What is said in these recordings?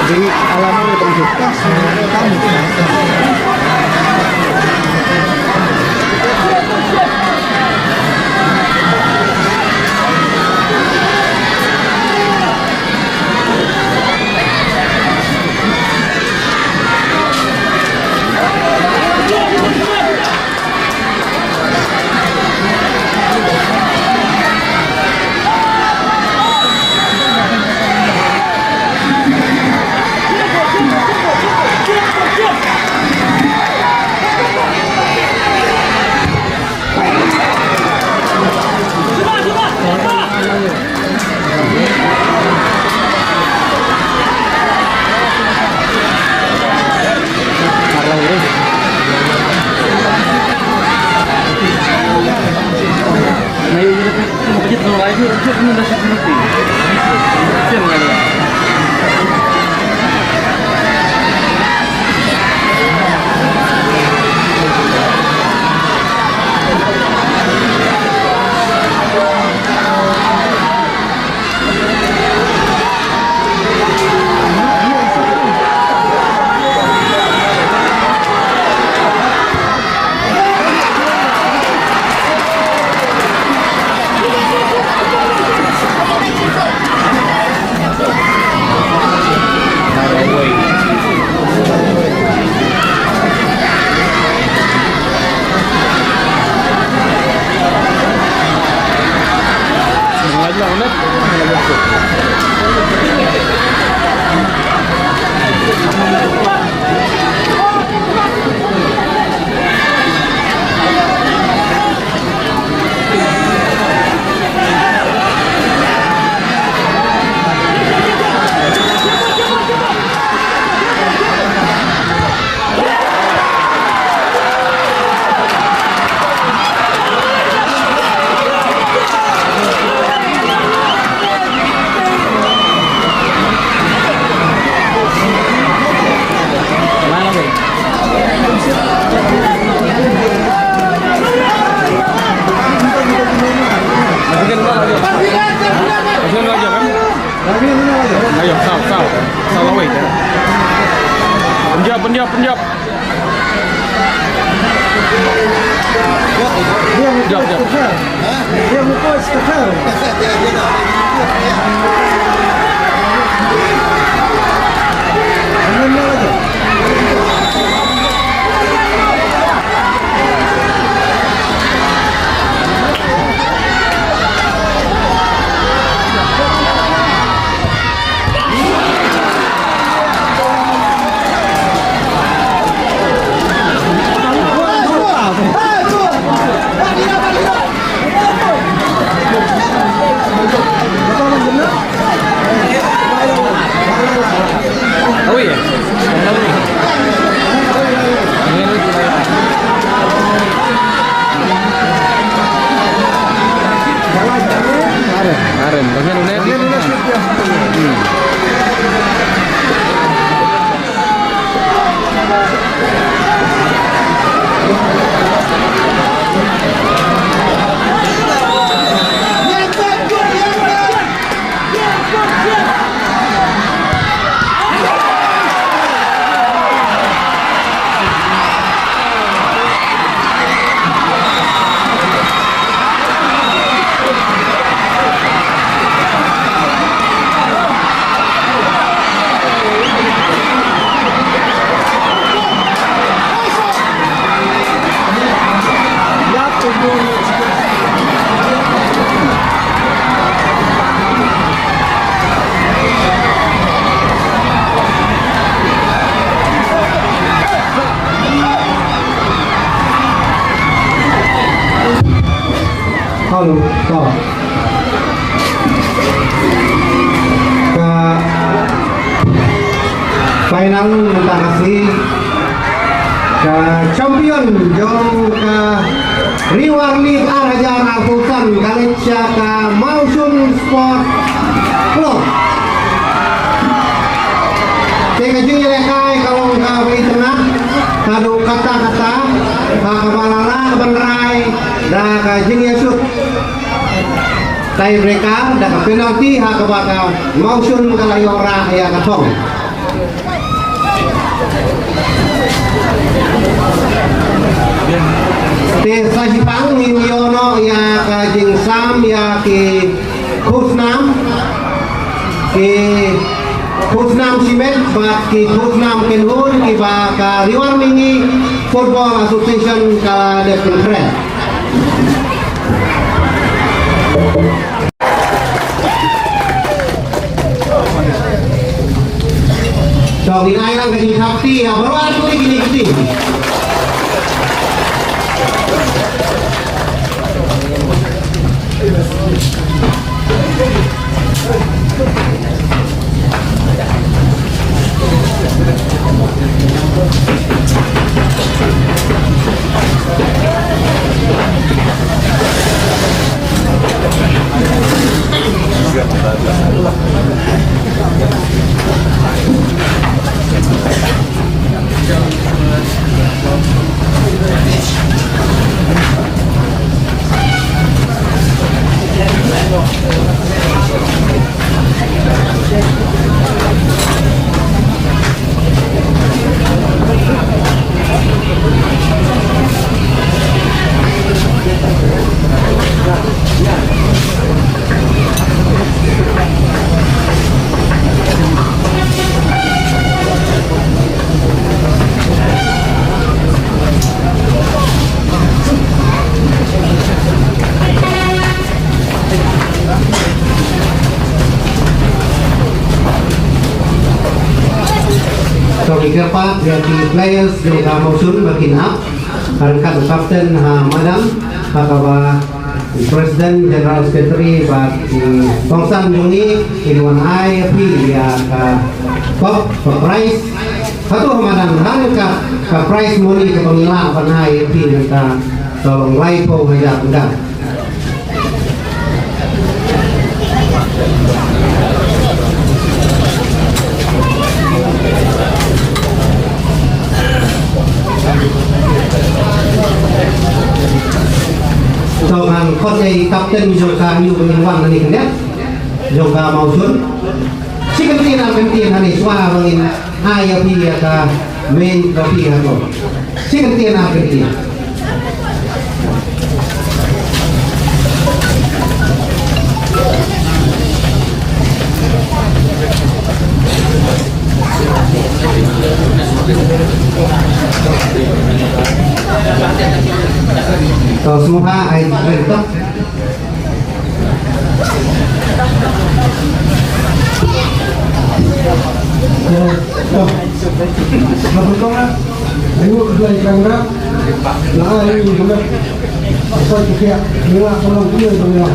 Jadi alamannya terbuka semuanya kamu. Penjab. Dia mukul sekarang. Kemarin, bagian udah Bagian ini shoot ya. Halo, toh. Ke final minta kasih ke champion jong ke Riwar League Arajar Alpusan Galecia ke Mausun Sport Club. Teka jing lekai kalau ke beri tengah kado kata-kata kabalala benrai dah ke jing yasuk tiebreaker dah ke penalti ha ke baka Mausun Kalayora ya katong. Te sajipang Yono ya ke jing Sam ya ke Kusnam ke Kusnam Simet bat ki Kusnam Kenhun ki ba ka Riwar Mingi Football Association ka Devon Friend. So dinay lang kasi hapti ha baru ako gini-gini. Pak dari players dari Mausun berkinap karena kapten Madam Pakaba Presiden General Secretary Pak Tongsan Jungi Irwan IFP ya Pop Prize satu Madam Hanuka ke Prize Money ke pengilang Pak IFP dan tolong laipo menjadi enggak. Soalnya coach kapten juga new pengiluan nanti kan ya, juga Mausun. Si kentiin hari suara bangin ayah pilih ke main kopi aku. Si kentiin. Kalau semua air bentuk ayo beli kamera nah ini juga apa juga mila kalau punya mila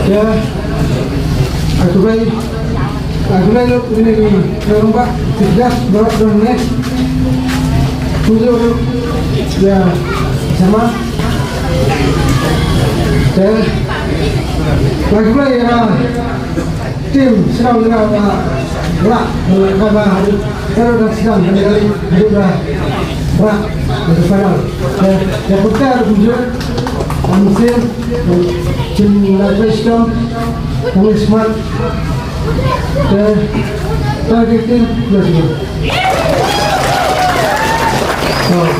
ya aku beli ini lomba 13 berat menit tujuh ya sama dan Play tim sedang berak karena kalau dah sedang kali dah berak dari final. Yang pertama tujuan musim cina Western kami smart targeting plus.